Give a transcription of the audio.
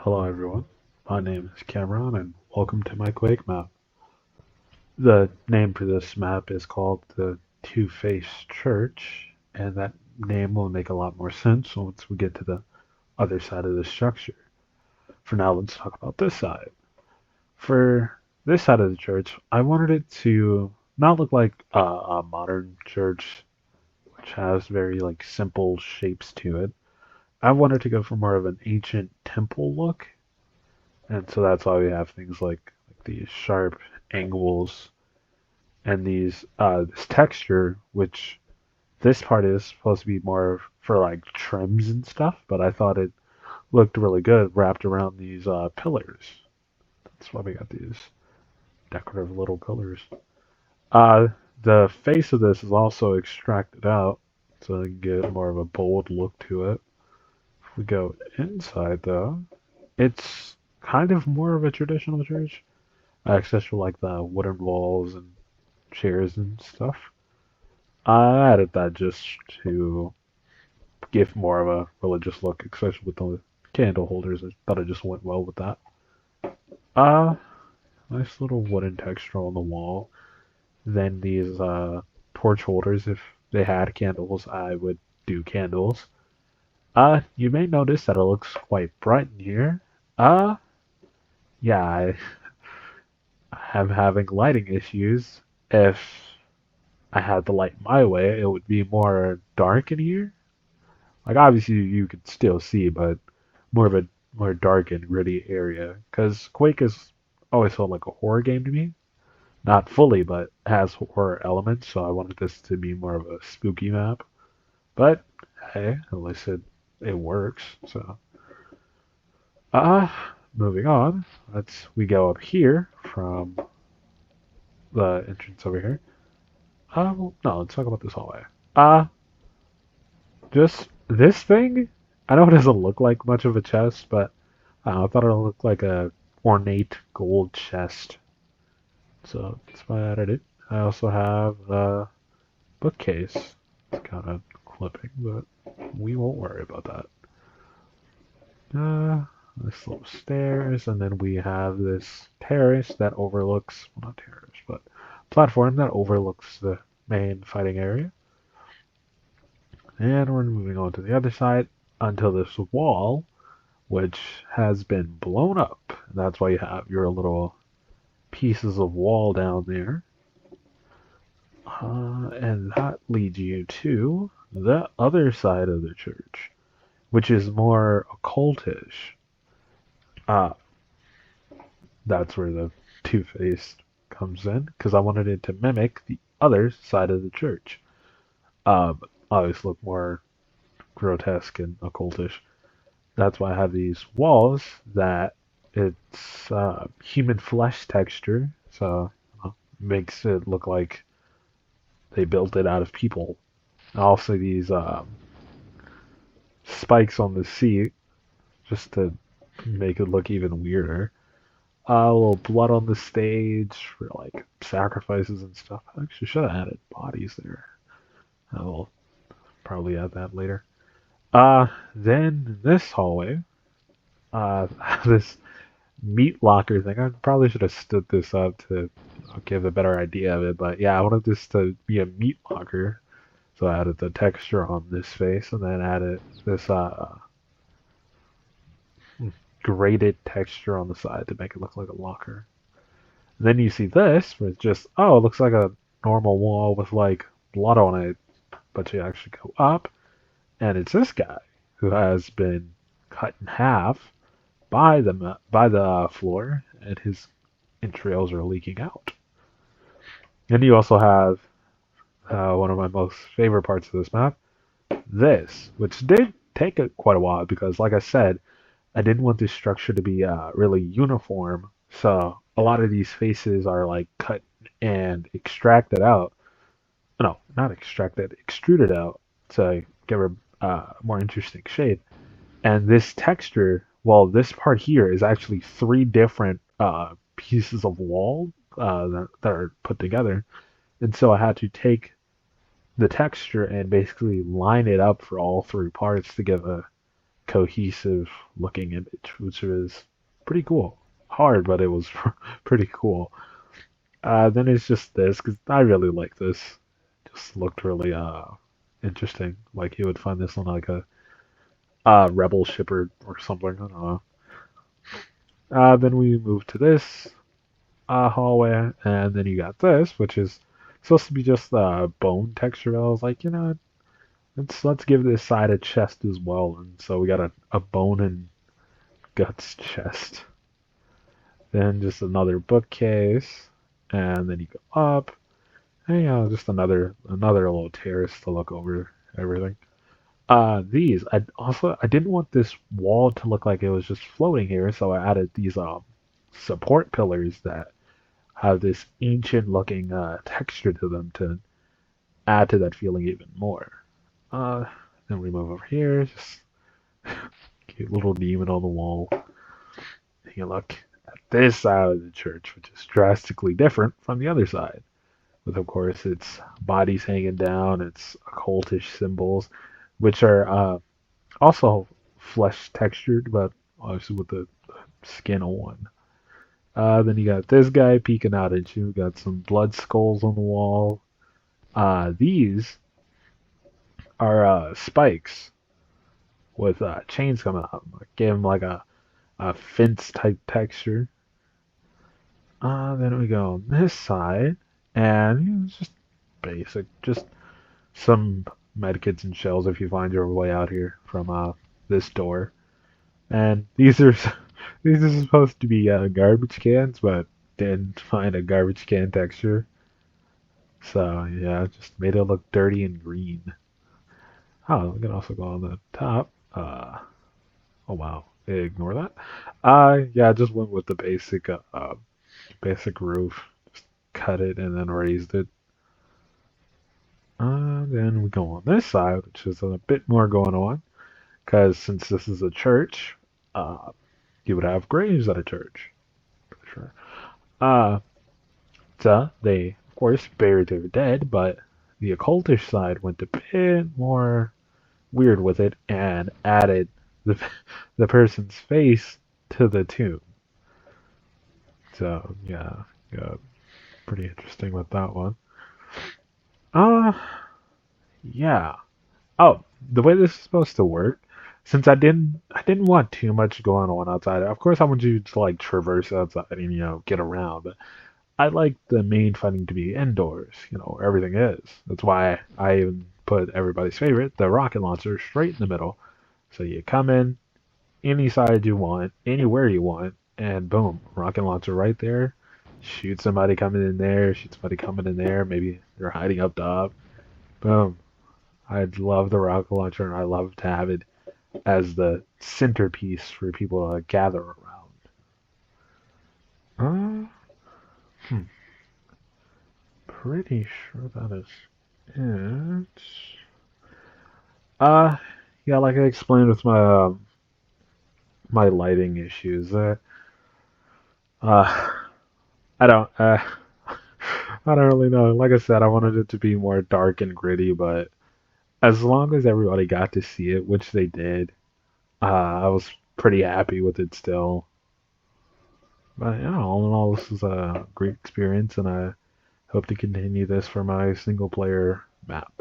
Hello everyone, my name is Camron and welcome to my Quake map. The name for this map is called the Two-Faced Church, and that name will make a lot more sense once we get to the other side of the structure. For now, let's talk about this side. For this side of the church, I wanted it to not look like a modern church, which has very like simple shapes to it. I wanted to go for more of an ancient temple look. And so that's why we have things like these sharp angles and this texture, which this part is supposed to be more for like trims and stuff, but I thought it looked really good wrapped around these pillars. That's why we got these decorative little pillars. Uh, the face of this is also extracted out, so you get more of a bold look to it. If we go inside though, it's kind of more of a traditional church. Except for like the wooden walls and chairs and stuff. I added that just to give more of a religious look, especially with the candle holders. I thought it just went well with that. Uh, nice little wooden texture on the wall. Then these torch holders, if they had candles, I would do candles. You may notice that it looks quite bright in here. Uh, yeah, I'm having lighting issues. If I had the light my way, it would be more dark in here. Like obviously you could still see, but more of a more dark and gritty area. Because Quake has always felt like a horror game to me. Not fully, but has horror elements. So I wanted this to be more of a spooky map. But hey, at least it works. So uh moving on. We go up here from the entrance over here. Well, no, let's talk about this hallway. Uh Just this thing, I know it doesn't look like much of a chest, but I don't know, I thought it looked like a ornate gold chest. So that's why I added it. I also have a bookcase. It's kind of clipping, but we won't worry about that. This little stairs, and then we have this terrace that overlooks, well, not terrace, but platform that overlooks the main fighting area. And we're moving on to the other side until this wall, which has been blown up. And that's why you have your little pieces of wall down there. And that leads you to the other side of the church, which is more occultish. Uh, that's where the two-faced comes in, because I wanted it to mimic the other side of the church. But always look more grotesque and occultish. That's why I have these walls that it's human flesh texture, so makes it look like they built it out of people. Also, these spikes on the seat just to make it look even weirder. A little blood on the stage for like sacrifices and stuff. I actually should have added bodies there. I will probably add that later. Then this hallway, this meat locker thing. I probably should have stood this up to give a better idea of it, but yeah, I wanted this to be a meat locker, so I added the texture on this face, and then added this graded texture on the side to make it look like a locker. And then you see this, where it's just it looks like a normal wall with like blood on it, but you actually go up, and it's this guy who has been cut in half by the floor, and his entrails are leaking out. And you also have one of my most favorite parts of this map, this, which did take quite a while because, like I said, I didn't want this structure to be really uniform. So a lot of these faces are like cut and extracted out. No, not extracted, extruded out to give a more interesting shape. And this texture, well, this part here is actually three different pieces of wall that are put together. And so I had to take the texture and basically line it up for all three parts to give a cohesive looking image, which was pretty cool. Hard, but it was pretty cool. Then it's just this because I really like this. Just looked really interesting. Like you would find this on like a rebel ship or something. I don't know. Then we move to this hallway, and then you got this, which is supposed to be just bone texture. I was like, let's give this side a chest as well, and so we got a bone and guts chest. Then just another bookcase, and then you go up, and just another little terrace to look over everything. These I didn't want this wall to look like it was just floating here, so I added these support pillars that have this ancient looking texture to them to add to that feeling even more. Uh, then we move over here, just cute little demon on the wall. Take a look at this side of the church, which is drastically different from the other side. With, of course, its bodies hanging down, its occultish symbols, which are also flesh textured, but obviously with the skin on. Then you got this guy peeking out at you. Got some blood skulls on the wall. These are spikes with chains coming out. Gave them like a fence type texture. Then we go on this side, and it's just basic, just some medkits and shells if you find your way out here from this door. And these are these are supposed to be garbage cans, but didn't find a garbage can texture. So yeah, it just made it look dirty and green. Oh, we can also go on the top. Oh wow, ignore that. Yeah, I just went with the basic roof. Just cut it and then raised it. Then we go on this side, which is a bit more going on, because since this is a church, uh, you would have graves at a church, for sure. Uh, so they, of course, buried their dead, but the occultish side went a bit more weird with it and added the the person's face to the tomb. So yeah, pretty interesting with that one. Uh, yeah. Oh, the way this is supposed to work, since I didn't want too much going on outside. Of course, I want you to like traverse outside and get around, but I like the main fighting to be indoors. Where everything is. That's why I even put everybody's favorite, the rocket launcher, straight in the middle. So you come in any side you want, anywhere you want, and boom, rocket launcher right there. Shoot somebody coming in there. Shoot somebody coming in there. Maybe they're hiding up top. Boom. I love the rocket launcher, and I love to have it as the centerpiece for people to gather around. Uh, hmm, pretty sure that is it. Uh, yeah, like I explained with my lighting issues. Uh, I don't I don't really know. Like I said, I wanted it to be more dark and gritty, but as long as everybody got to see it, which they did, I was pretty happy with it still. But yeah, all in all, this was a great experience, and I hope to continue this for my single player map.